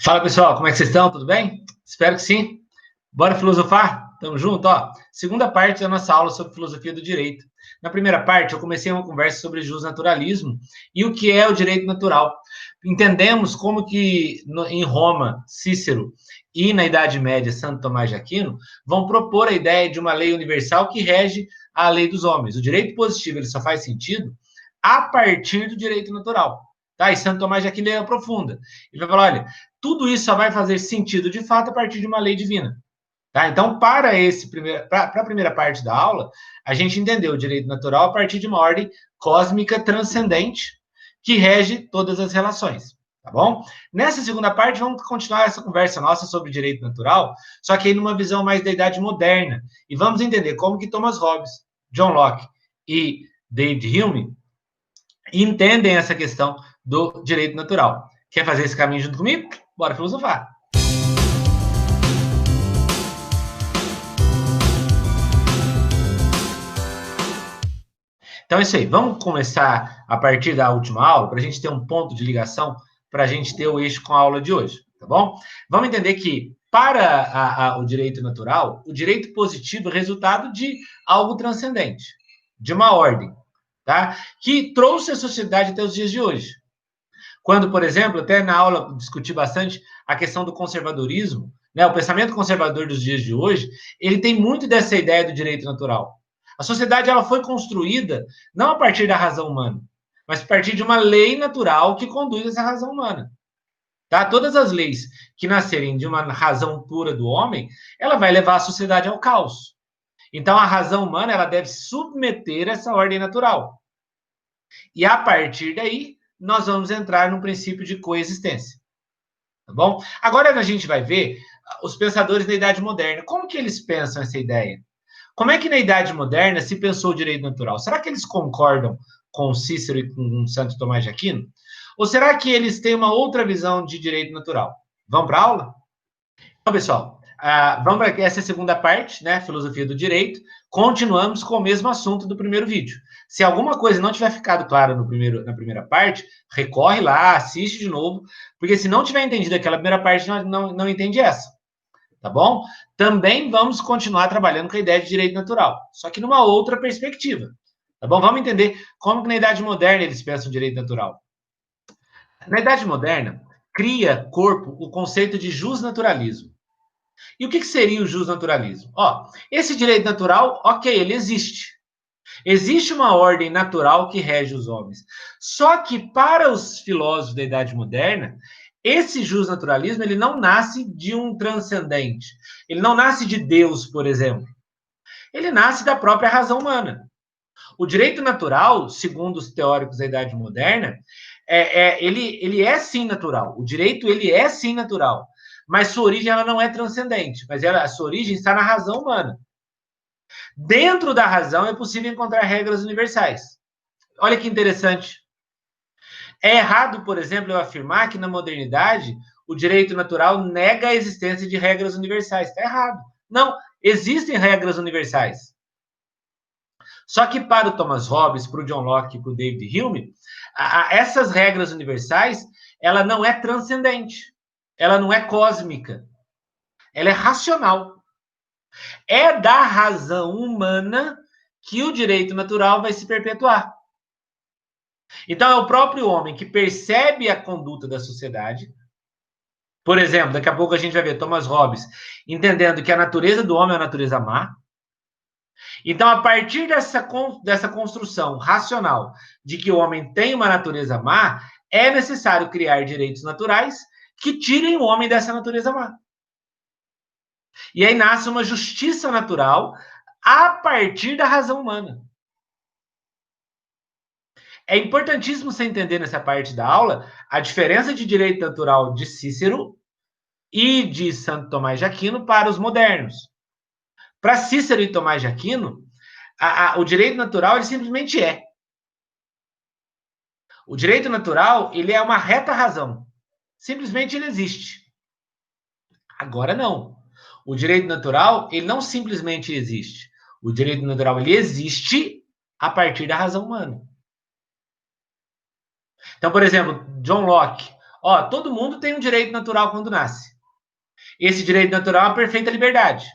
Fala pessoal, como é que vocês estão? Tudo bem? Espero que sim. Bora filosofar? Tamo junto, ó. Segunda parte da nossa aula sobre filosofia do direito. Na primeira parte, eu comecei uma conversa sobre justnaturalismo e o que é o direito natural. Entendemos como que em Roma, Cícero e na Idade Média, Santo Tomás de Aquino vão propor a ideia de uma lei universal que rege a lei dos homens. O direito positivo ele só faz sentido a partir do direito natural. Tá? E Santo Tomás de Aquino ele aprofunda. Ele vai falar, olha, tudo isso só vai fazer sentido de fato a partir de uma lei divina. Tá? Então, para a primeira parte da aula, a gente entendeu o direito natural a partir de uma ordem cósmica transcendente que rege todas as relações. Tá bom? Nessa segunda parte, vamos continuar essa conversa nossa sobre o direito natural, só que aí numa visão mais da Idade Moderna. E vamos entender como que Thomas Hobbes, John Locke e David Hume entendem essa questão do direito natural. Quer fazer esse caminho junto comigo? Bora filosofar. Então é isso aí. Vamos começar a partir da última aula, para a gente ter um ponto de ligação, para a gente ter o eixo com a aula de hoje, tá bom? Vamos entender que, para o direito natural, o direito positivo é resultado de algo transcendente, de uma ordem, tá? Que trouxe a sociedade até os dias de hoje. Quando, por exemplo, até na aula discuti bastante a questão do conservadorismo, né? O pensamento conservador dos dias de hoje, ele tem muito dessa ideia do direito natural. A sociedade ela foi construída não a partir da razão humana, mas a partir de uma lei natural que conduz essa razão humana. Tá? Todas as leis que nascerem de uma razão pura do homem, ela vai levar a sociedade ao caos. Então, a razão humana ela deve submeter essa ordem natural. E a partir daí, nós vamos entrar num princípio de coexistência. Tá bom? Agora a gente vai ver os pensadores da Idade Moderna. Como que eles pensam essa ideia? Como é que na Idade Moderna se pensou o direito natural? Será que eles concordam com Cícero e com Santo Tomás de Aquino? Ou será que eles têm uma outra visão de direito natural? Vamos para a aula? Então, pessoal, vamos para essa segunda parte, né? Filosofia do direito. Continuamos com o mesmo assunto do primeiro vídeo. Se alguma coisa não tiver ficado clara na primeira parte, recorre lá, assiste de novo, porque se não tiver entendido aquela primeira parte, não entende essa. Tá bom? Também vamos continuar trabalhando com a ideia de direito natural, só que numa outra perspectiva. Tá bom? Vamos entender como que na Idade Moderna eles pensam o direito natural. Na Idade Moderna, cria corpo o conceito de justnaturalismo. E o que seria o justnaturalismo? Ó, esse direito natural, ok, ele existe. Existe uma ordem natural que rege os homens. Só que para os filósofos da Idade Moderna, esse justnaturalismo ele não nasce de um transcendente. Ele não nasce de Deus, por exemplo. Ele nasce da própria razão humana. O direito natural, segundo os teóricos da Idade Moderna, ele é sim natural. O direito ele é sim natural, mas sua origem ela não é transcendente. Mas a sua origem está na razão humana. Dentro da razão é possível encontrar regras universais. Olha que interessante. É errado, por exemplo, eu afirmar que na modernidade o direito natural nega a existência de regras universais. Está errado. Não, existem regras universais. Só que para o Thomas Hobbes, para o John Locke e para o David Hume, essas regras universais, ela não é transcendente. Ela não é cósmica. Ela é racional. É da razão humana que o direito natural vai se perpetuar. Então, é o próprio homem que percebe a conduta da sociedade. Por exemplo, daqui a pouco a gente vai ver Thomas Hobbes entendendo que a natureza do homem é a natureza má. Então, a partir dessa construção racional de que o homem tem uma natureza má, é necessário criar direitos naturais que tirem o homem dessa natureza má. E aí nasce uma justiça natural a partir da razão humana. É importantíssimo você entender nessa parte da aula a diferença de direito natural de Cícero e de Santo Tomás de Aquino para os modernos. Para Cícero e Tomás de Aquino, o direito natural ele simplesmente é. O direito natural ele é uma reta razão. Simplesmente ele existe. Agora não. O direito natural ele não simplesmente existe. O direito natural ele existe a partir da razão humana. Então, por exemplo, John Locke Ó, todo mundo tem um direito natural quando nasce. Esse direito natural é a perfeita liberdade.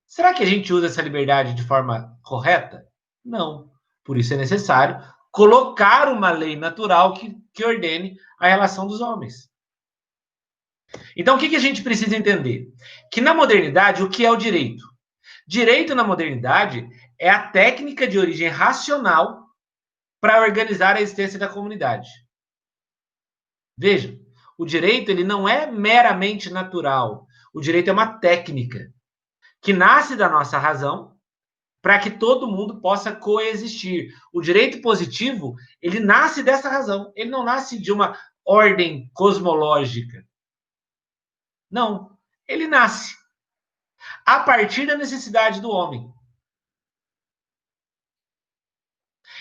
Será que a gente usa essa liberdade de forma correta? Não. Por isso é necessário colocar uma lei natural que ordene a relação dos homens. Então, o que a gente precisa entender? Que na modernidade, o que é o direito? Direito na modernidade é a técnica de origem racional para organizar a existência da comunidade. Veja, o direito ele não é meramente natural. O direito é uma técnica que nasce da nossa razão para que todo mundo possa coexistir. O direito positivo, ele nasce dessa razão. Ele não nasce de uma ordem cosmológica. Não, ele nasce a partir da necessidade do homem.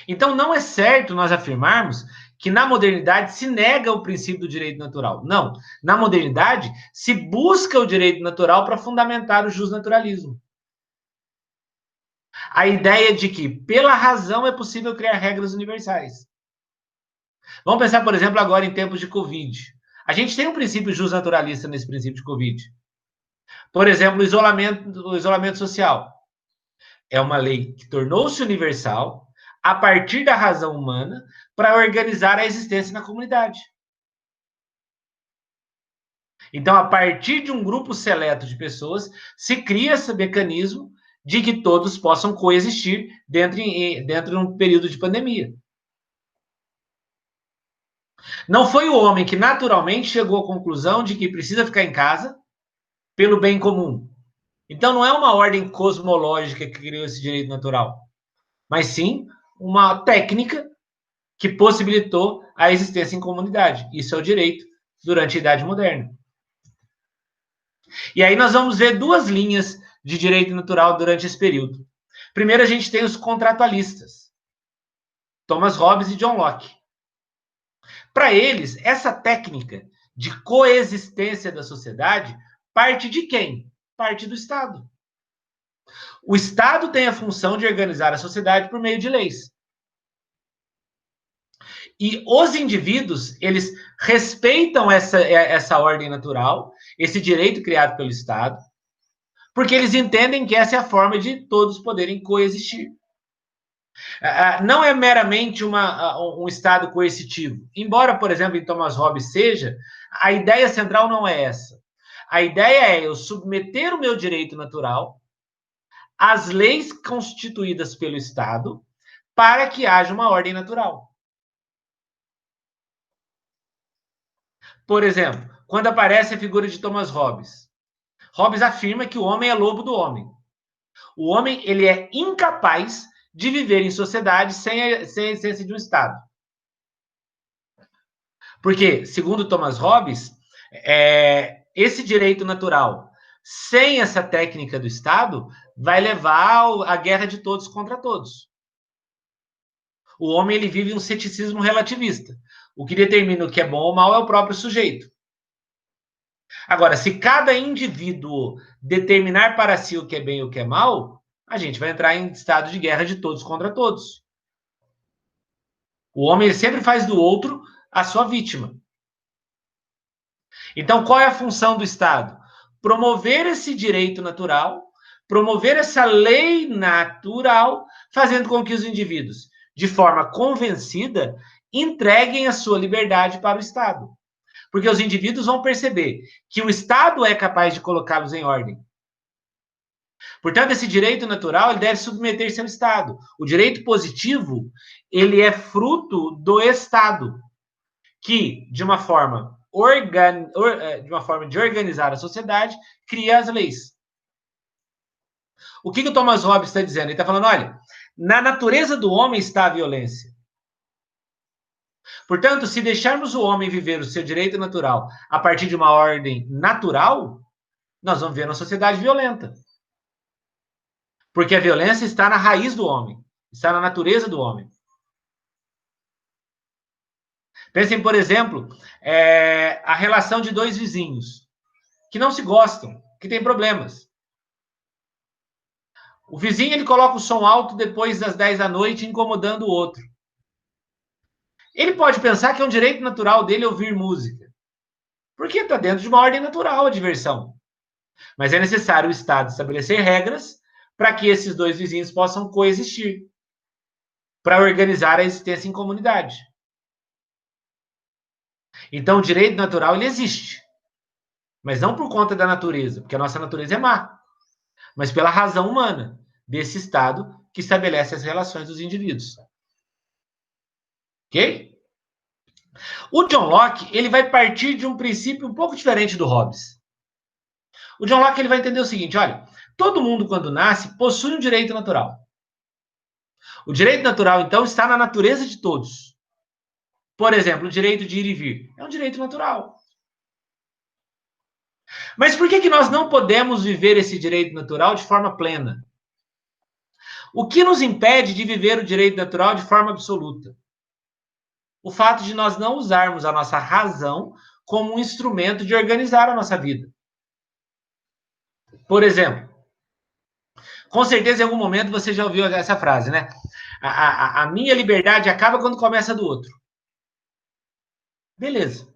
Então, não é certo nós afirmarmos que na modernidade se nega o princípio do direito natural. Não. Na modernidade, se busca o direito natural para fundamentar o justnaturalismo. A ideia de que, pela razão, é possível criar regras universais. Vamos pensar, por exemplo, agora em tempos de Covid. A gente tem um princípio justnaturalista nesse princípio de Covid. Por exemplo, o isolamento social. É uma lei que tornou-se universal a partir da razão humana para organizar a existência na comunidade. Então, a partir de um grupo seleto de pessoas, se cria esse mecanismo de que todos possam coexistir dentro de um período de pandemia. Não foi o homem que naturalmente chegou à conclusão de que precisa ficar em casa pelo bem comum. Então, não é uma ordem cosmológica que criou esse direito natural, mas sim uma técnica que possibilitou a existência em comunidade. Isso é o direito durante a Idade Moderna. E aí nós vamos ver duas linhas de direito natural durante esse período. Primeiro, a gente tem os contratualistas, Thomas Hobbes e John Locke. Para eles, essa técnica de coexistência da sociedade parte de quem? Parte do Estado. O Estado tem a função de organizar a sociedade por meio de leis. E os indivíduos, eles respeitam essa ordem natural, esse direito criado pelo Estado, porque eles entendem que essa é a forma de todos poderem coexistir. Não é meramente um Estado coercitivo. Embora, por exemplo, em Thomas Hobbes seja, a ideia central não é essa. A ideia é eu submeter o meu direito natural às leis constituídas pelo Estado para que haja uma ordem natural. Por exemplo, quando aparece a figura de Thomas Hobbes, Hobbes afirma que o homem é lobo do homem. O homem ele é incapaz de viver em sociedade sem a essência de um Estado. Porque, segundo Thomas Hobbes, esse direito natural, sem essa técnica do Estado, vai levar à guerra de todos contra todos. O homem ele vive um ceticismo relativista. O que determina o que é bom ou mal é o próprio sujeito. Agora, se cada indivíduo determinar para si o que é bem e o que é mal, a gente vai entrar em estado de guerra de todos contra todos. O homem sempre faz do outro a sua vítima. Então, qual é a função do Estado? Promover esse direito natural, promover essa lei natural, fazendo com que os indivíduos, de forma convencida, entreguem a sua liberdade para o Estado. Porque os indivíduos vão perceber que o Estado é capaz de colocá-los em ordem. Portanto, esse direito natural ele deve submeter-se ao Estado. O direito positivo ele é fruto do Estado, que, de uma forma de organizar a sociedade, cria as leis. O que o Thomas Hobbes está dizendo? Ele está falando, olha, na natureza do homem está a violência. Portanto, se deixarmos o homem viver o seu direito natural a partir de uma ordem natural, nós vamos ver uma sociedade violenta. Porque a violência está na raiz do homem, está na natureza do homem. Pensem, por exemplo, a relação de dois vizinhos que não se gostam, que têm problemas. O vizinho ele coloca o som alto depois das 10 da noite, incomodando o outro. Ele pode pensar que é um direito natural dele ouvir música, porque está dentro de uma ordem natural a diversão. Mas é necessário o Estado estabelecer regras para que esses dois vizinhos possam coexistir, para organizar a existência em comunidade. Então, o direito natural ele existe, mas não por conta da natureza, porque a nossa natureza é má, mas pela razão humana desse Estado que estabelece as relações dos indivíduos. Ok? O John Locke ele vai partir de um princípio um pouco diferente do Hobbes. O John Locke ele vai entender o seguinte: olha, todo mundo quando nasce possui um direito natural. O direito natural, então, está na natureza de todos. Por exemplo, o direito de ir e vir é um direito natural. Mas por que nós não podemos viver esse direito natural de forma plena? O que nos impede de viver o direito natural de forma absoluta? O fato de nós não usarmos a nossa razão como um instrumento de organizar a nossa vida. Por exemplo, com certeza em algum momento você já ouviu essa frase, né? A minha liberdade acaba quando começa a do outro. Beleza.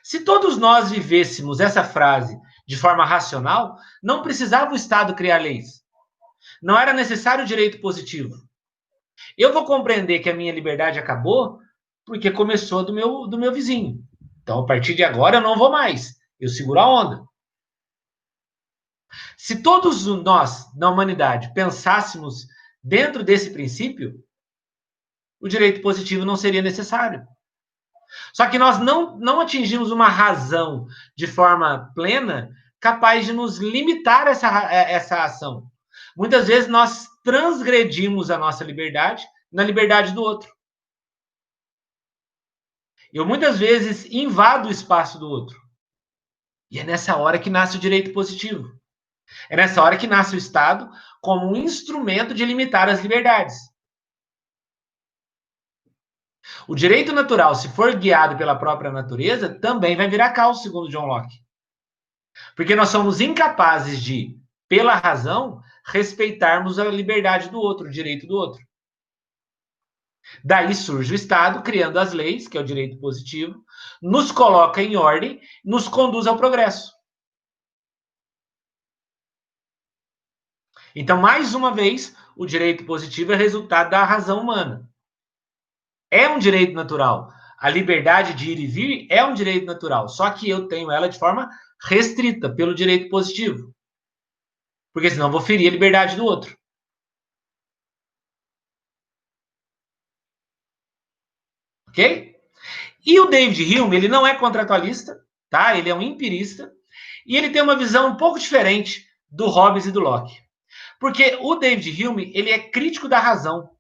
Se todos nós vivêssemos essa frase de forma racional, não precisava o Estado criar leis. Não era necessário o direito positivo. Eu vou compreender que a minha liberdade acabou porque começou do meu vizinho. Então, a partir de agora, eu não vou mais. Eu seguro a onda. Se todos nós, na humanidade, pensássemos dentro desse princípio, o direito positivo não seria necessário. Só que nós não atingimos uma razão de forma plena capaz de nos limitar essa ação. Muitas vezes nós transgredimos a nossa liberdade na liberdade do outro. Eu muitas vezes invado o espaço do outro. E é nessa hora que nasce o direito positivo. É nessa hora que nasce o Estado como um instrumento de limitar as liberdades. O direito natural, se for guiado pela própria natureza, também vai virar caos, segundo John Locke. Porque nós somos incapazes de, pela razão, respeitarmos a liberdade do outro, o direito do outro. Daí surge o Estado, criando as leis, que é o direito positivo, nos coloca em ordem, nos conduz ao progresso. Então, mais uma vez, o direito positivo é resultado da razão humana. É um direito natural. A liberdade de ir e vir é um direito natural, só que eu tenho ela de forma restrita pelo direito positivo. Porque senão eu vou ferir a liberdade do outro. Ok? E o David Hume, ele não é contratualista, tá? Ele é um empirista, e ele tem uma visão um pouco diferente do Hobbes e do Locke. Porque o David Hume, ele é crítico da razão.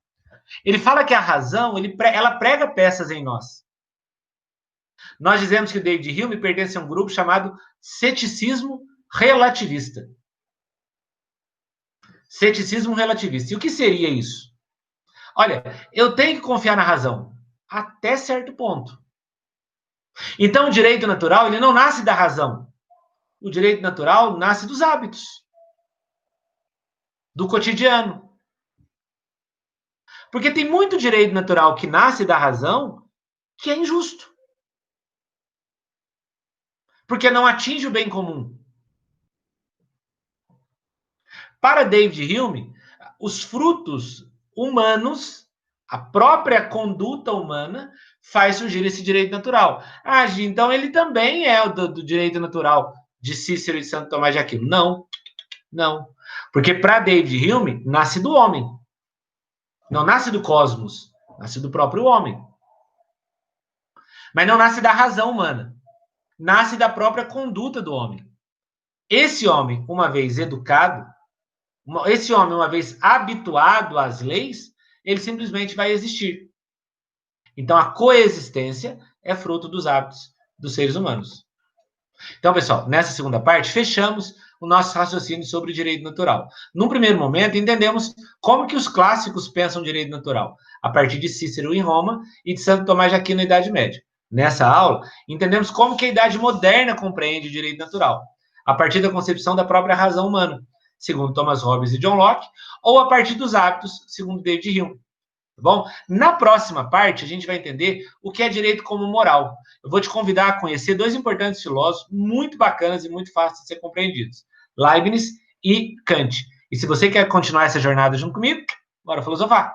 Ele fala que a razão, ela prega peças em nós. Nós dizemos que o David Hume pertence a um grupo chamado ceticismo relativista. Ceticismo relativista. E o que seria isso? Olha, eu tenho que confiar na razão, até certo ponto. Então, o direito natural, ele não nasce da razão. O direito natural nasce dos hábitos, do cotidiano. Porque tem muito direito natural que nasce da razão que é injusto. Porque não atinge o bem comum. Para David Hume, os frutos humanos, a própria conduta humana, faz surgir esse direito natural. Ah, então ele também é do direito natural de Cícero e Santo Tomás de Aquino. Não, não. Porque para David Hume, nasce do homem. Não nasce do cosmos, nasce do próprio homem. Mas não nasce da razão humana. Nasce da própria conduta do homem. Esse homem, uma vez educado, esse homem, uma vez habituado às leis, ele simplesmente vai existir. Então, a coexistência é fruto dos hábitos dos seres humanos. Então, pessoal, nessa segunda parte, fechamos o nosso raciocínio sobre o direito natural. Num primeiro momento, entendemos como que os clássicos pensam o direito natural, a partir de Cícero em Roma e de Santo Tomás de Aquino na Idade Média. Nessa aula, entendemos como que a Idade Moderna compreende o direito natural, a partir da concepção da própria razão humana, segundo Thomas Hobbes e John Locke, ou a partir dos hábitos, segundo David Hume. tá bom? Na próxima parte, a gente vai entender o que é direito como moral. Eu vou te convidar a conhecer dois importantes filósofos muito bacanas e muito fáceis de ser compreendidos, Leibniz e Kant. E se você quer continuar essa jornada junto comigo, bora filosofar!